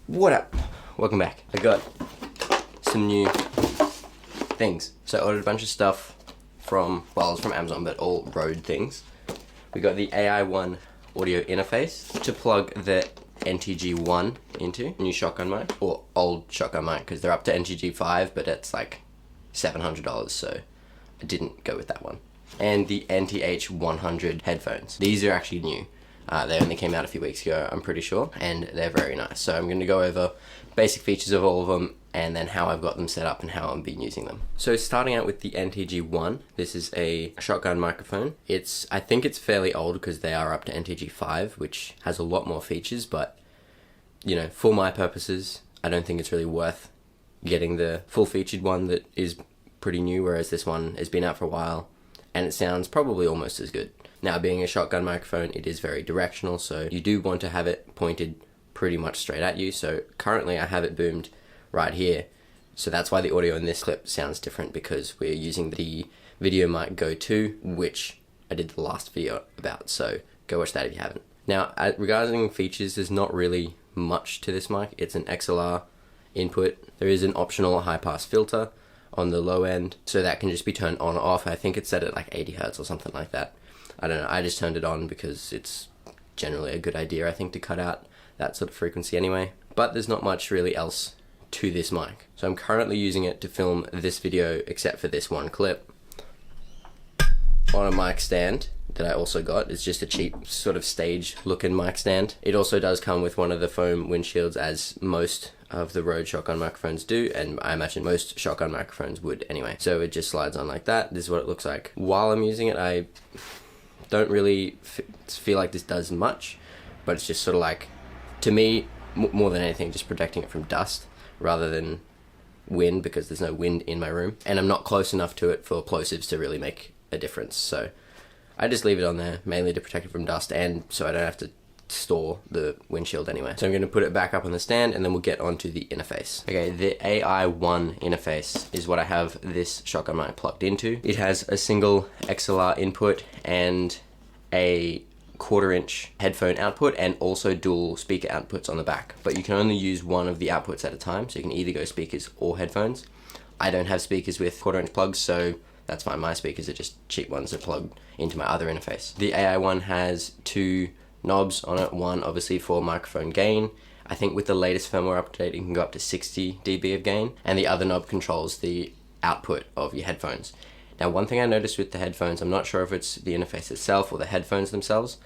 What up? Welcome back. I got some new things. So I ordered a bunch of stuff from, well, it's from Amazon, but all Rode things. We got the AI1 audio interface to plug the NTG1 into, new shotgun mic, or old shotgun mic, because they're up to NTG5, but it's like $700, so I didn't go with that one. And the NTH 100 headphones. These are actually new. They only came out a few weeks ago, I'm pretty sure, and they're very nice. So I'm going to go over basic features of all of them, and then how I've got them set up and how I've been using them. So starting out with the NTG1, this is a shotgun microphone. I think it's fairly old because they are up to NTG5, which has a lot more features, but you know, for my purposes, I don't think it's really worth getting the full featured one that is pretty new, whereas this one has been out for a while, and it sounds probably almost as good. Now, being a shotgun microphone, it is very directional, so you do want to have it pointed pretty much straight at you. So currently I have it boomed right here. So that's why the audio in this clip sounds different, because we're using the Video Mic Go 2, which I did the last video about, so go watch that if you haven't. Now, regarding features, there's not really much to this mic. It's an XLR input. There is an optional high pass filter on the low end, so that can just be turned on or off. I think it's set at like 80 Hertz or something like that. I don't know, I just turned it on because it's generally a good idea, I think, to cut out that sort of frequency anyway. But there's not much really else to this mic. So I'm currently using it to film this video, except for this one clip, on a mic stand that I also got. It's just a cheap sort of stage looking mic stand. It also does come with one of the foam windshields, as most of the Rode shotgun microphones do, and I imagine most shotgun microphones would anyway. So it just slides on like that. This is what it looks like. While I'm using it, I don't really feel like this does much, but it's just sort of like, to me, more than anything, just protecting it from dust rather than wind, because there's no wind in my room, and I'm not close enough to it for plosives to really make a difference. So I just leave it on there mainly to protect it from dust, and so I don't have to store the windshield anyway. So I'm going to put it back up on the stand, and then we'll get onto the interface. Okay, the AI1 interface is what I have this shotgun mic plugged into. It has a single XLR input and a 1/4 inch headphone output, and also dual speaker outputs on the back, but you can only use one of the outputs at a time, so you can either go speakers or headphones. I don't have speakers with 1/4 inch plugs, so that's fine. My speakers are just cheap ones that plug into my other interface. The AI1 has two knobs on it, one obviously for microphone gain. I think with the latest firmware update you can go up to 60 dB of gain, and the other knob controls the output of your headphones. Now, one thing I noticed with the headphones, I'm not sure if it's the interface itself or the headphones themselves,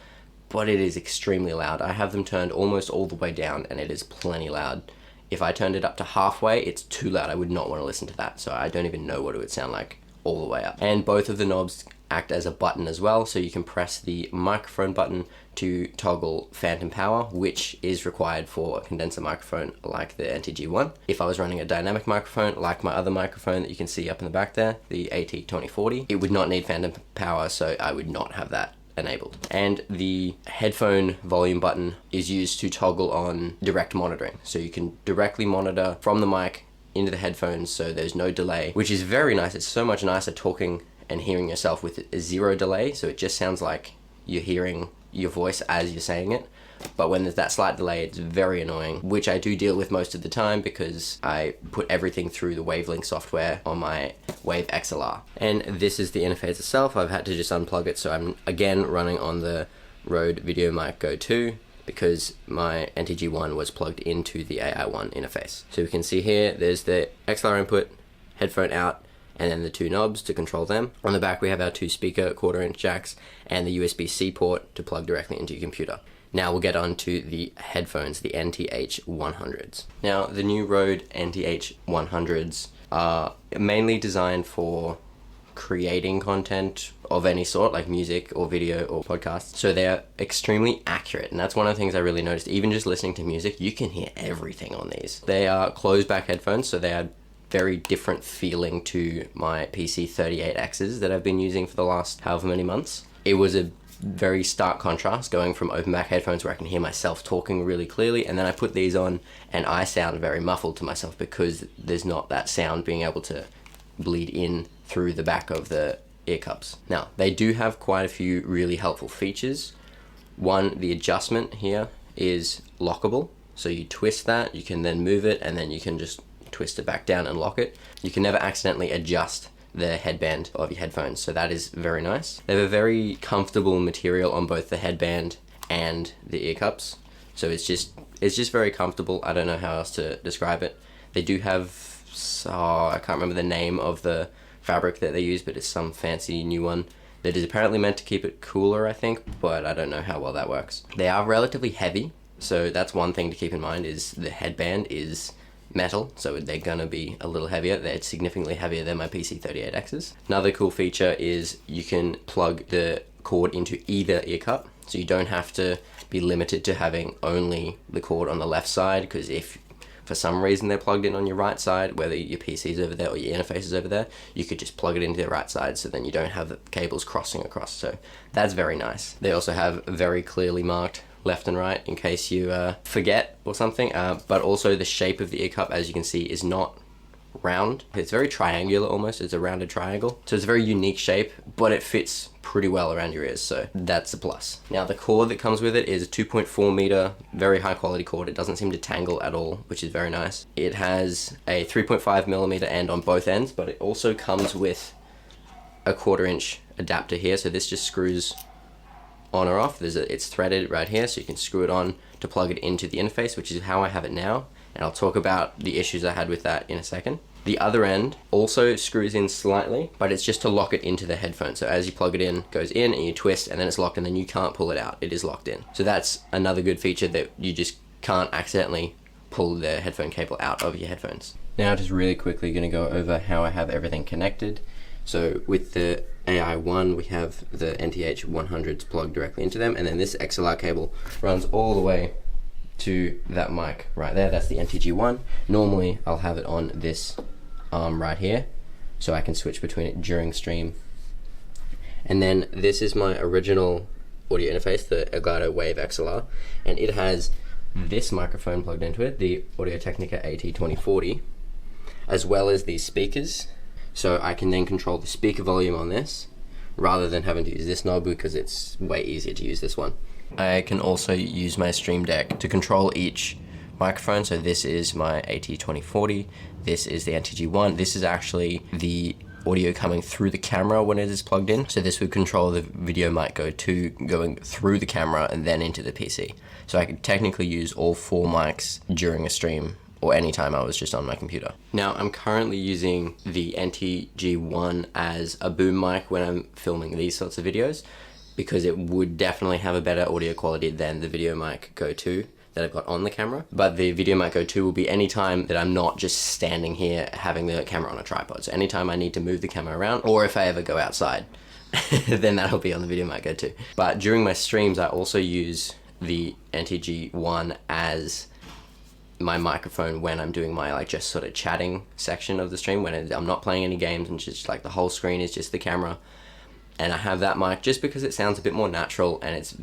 but it is extremely loud. I have them turned almost all the way down, and it is plenty loud. If I turned it up to halfway, it's too loud. I would not want to listen to that, so I don't even know what it would sound like all the way up. And both of the knobs act as a button as well, so you can press the microphone button to toggle phantom power, which is required for a condenser microphone like the NTG1. If I was running a dynamic microphone like my other microphone that you can see up in the back there, the AT2040, it would not need phantom power, so I would not have that enabled. And the headphone volume button is used to toggle on direct monitoring, so you can directly monitor from the mic into the headphones, so there's no delay, which is very nice. It's so much nicer talking and hearing yourself with a zero delay, so it just sounds like you're hearing your voice as you're saying it. But when there's that slight delay, it's very annoying, which I do deal with most of the time because I put everything through the Wavelink software on my Wave XLR. And this is the interface itself. I've had to just unplug it, so I'm again running on the Rode Video Mic Go 2 because my NTG1 was plugged into the AI1 interface. So we can see here, there's the XLR input, headphone out, and then the two knobs to control them. On the back we have our two speaker 1/4 inch jacks and the USB-C port to plug directly into your computer. Now we'll get on to the headphones, the NTH 100s. Now the new Rode NTH 100s are mainly designed for creating content of any sort, like music or video or podcasts. So they're extremely accurate, and that's one of the things I really noticed. Even just listening to music, you can hear everything on these. They are closed back headphones, so they are very different feeling to my PC38Xs that I've been using for the last however many months. It was a very stark contrast going from open back headphones where I can hear myself talking really clearly, and then I put these on and I sound very muffled to myself because there's not that sound being able to bleed in through the back of the ear cups. Now, they do have quite a few really helpful features. One, the adjustment here is lockable. So you twist that, you can then move it, and then you can just twist it back down and lock it. You can never accidentally adjust the headband of your headphones, so that is very nice. They have a very comfortable material on both the headband and the ear cups, so it's just very comfortable. I don't know how else to describe it. They do have, I can't remember the name of the fabric that they use, but it's some fancy new one that is apparently meant to keep it cooler, I think, but I don't know how well that works. They are relatively heavy, so that's one thing to keep in mind, is the headband is metal, so they're gonna be a little heavier. They're significantly heavier than my PC38Xs. Another cool feature is you can plug the cord into either ear cup, so you don't have to be limited to having only the cord on the left side, because if for some reason they're plugged in on your right side, whether your PC is over there or your interface is over there, you could just plug it into the right side, so then you don't have the cables crossing across. So that's very nice. They also have very clearly marked left and right in case you forget or something, but also the shape of the ear cup, as you can see, is not round. It's very triangular almost. It's a rounded triangle, so it's a very unique shape, but it fits pretty well around your ears, so that's a plus. Now the cord that comes with it is a 2.4 meter, very high quality cord. It doesn't seem to tangle at all, which is very nice. It has a 3.5 millimeter end on both ends, but it also comes with a 1/4 inch adapter here, so this just screws on or off. It's threaded right here, so you can screw it on to plug it into the interface, which is how I have it now, and I'll talk about the issues I had with that in a second. The other end also screws in slightly, but it's just to lock it into the headphone. So as you plug it in, it goes in and you twist, and then it's locked, and then you can't pull it out. It is locked in. So that's another good feature, that you just can't accidentally pull the headphone cable out of your headphones. Now just really quickly gonna go over how I have everything connected. So with the AI1, we have the NTH 100s plugged directly into them, and then this XLR cable runs all the way to that mic right there. That's the NTG1. Normally I'll have it on this arm right here, so I can switch between it during stream. And then this is my original audio interface, the Elgato Wave XLR, and it has this microphone plugged into it, the Audio-Technica AT2040, as well as these speakers. So I can then control the speaker volume on this, rather than having to use this knob, because it's way easier to use this one. I can also use my Stream Deck to control each microphone. So this is my AT2040, this is the NTG1, this is actually the audio coming through the camera when it is plugged in. So this would control the video mic going through the camera and then into the PC. So I could technically use all 4 mics during a stream, or anytime I was just on my computer. Now I'm currently using the NTG1 as a boom mic when I'm filming these sorts of videos, because it would definitely have a better audio quality than the Video Mic Go 2 that I've got on the camera. But the Video Mic Go 2 will be any time that I'm not just standing here having the camera on a tripod. So anytime I need to move the camera around, or if I ever go outside, then that'll be on the Video Mic Go 2. But during my streams, I also use the NTG1 as my microphone when I'm doing my just sort of chatting section of the stream, when I'm not playing any games and just the whole screen is just the camera. And I have that mic just because it sounds a bit more natural, and it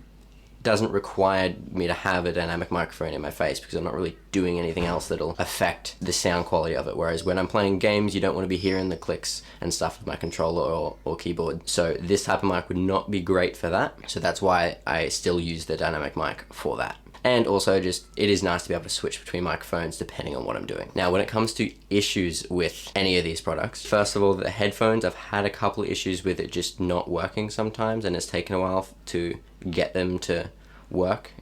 doesn't require me to have a dynamic microphone in my face, because I'm not really doing anything else that'll affect the sound quality of it. Whereas when I'm playing games, you don't want to be hearing the clicks and stuff with my controller or keyboard. So this type of mic would not be great for that. So that's why I still use the dynamic mic for that. And also it is nice to be able to switch between microphones depending on what I'm doing. Now, when it comes to issues with any of these products, first of all, the headphones, I've had a couple of issues with it just not working sometimes, and it's taken a while to get them to work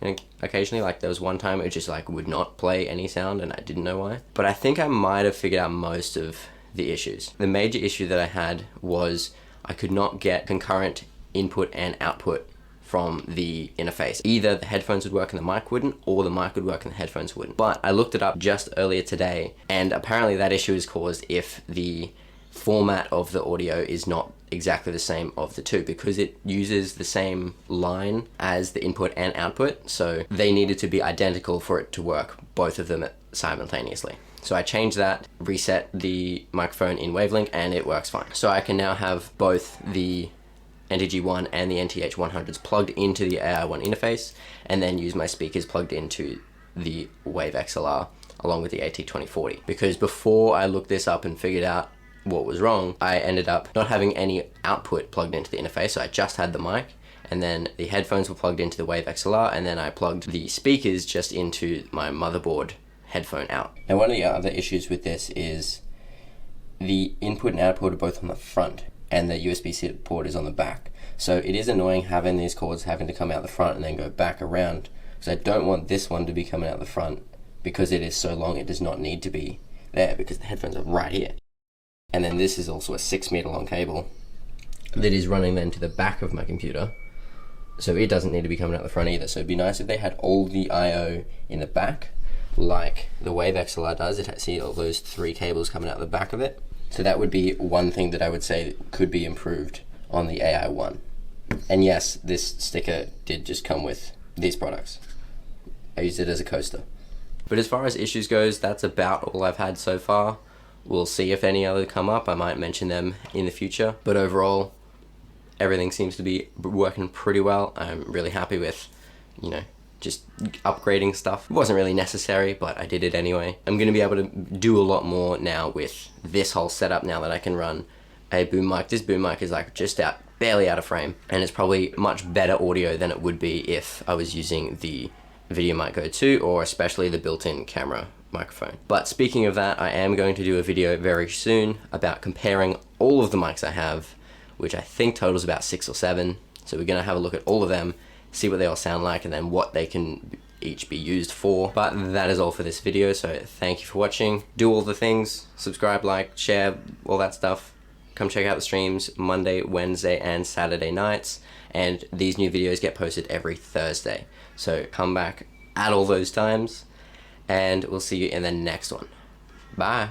occasionally. There was one time it just would not play any sound, and I didn't know why. But I think I might have figured out most of the issues. The major issue that I had was I could not get concurrent input and output from the interface. Either the headphones would work and the mic wouldn't, or the mic would work and the headphones wouldn't. But I looked it up just earlier today, and apparently that issue is caused if the format of the audio is not exactly the same of the two, because it uses the same line as the input and output, so they needed to be identical for it to work, both of them simultaneously. So I changed that, reset the microphone in Wavelength, and it works fine. So I can now have both the NTG1 and the NTH 100s plugged into the AI1 interface, and then use my speakers plugged into the Wave XLR along with the AT2040. Because before I looked this up and figured out what was wrong, I ended up not having any output plugged into the interface, so I just had the mic, and then the headphones were plugged into the Wave XLR, and then I plugged the speakers just into my motherboard headphone out. Now one of the other issues with this is the input and output are both on the front and the USB-C port is on the back. So it is annoying having these cords having to come out the front and then go back around, because I don't want this one to be coming out the front because it is so long. It does not need to be there because the headphones are right here. And then this is also a 6 meter long cable that is running then to the back of my computer, so it doesn't need to be coming out the front either. So it'd be nice if they had all the I/O in the back like the Wave XLR does. It see all those 3 cables coming out the back of it. So that would be one thing that I would say could be improved on the AI1. And yes, this sticker did just come with these products. I used it as a coaster. But as far as issues goes, that's about all I've had so far. We'll see if any other come up. I might mention them in the future. But overall, everything seems to be working pretty well. I'm really happy with, just upgrading stuff. It wasn't really necessary, but I did it anyway. I'm gonna be able to do a lot more now with this whole setup now that I can run a boom mic. This boom mic is like just barely out of frame, and it's probably much better audio than it would be if I was using the Video Mic Go 2 or especially the built-in camera microphone. But speaking of that, I am going to do a video very soon about comparing all of the mics I have, which I think totals about 6 or 7. So we're gonna have a look at all of them, see what they all sound like, and then what they can each be used for. But that is all for this video, so thank you for watching. Do all the things, subscribe, like, share, all that stuff. Come check out the streams Monday, Wednesday, and Saturday nights, and these new videos get posted every Thursday. So come back at all those times, and we'll see you in the next one. Bye.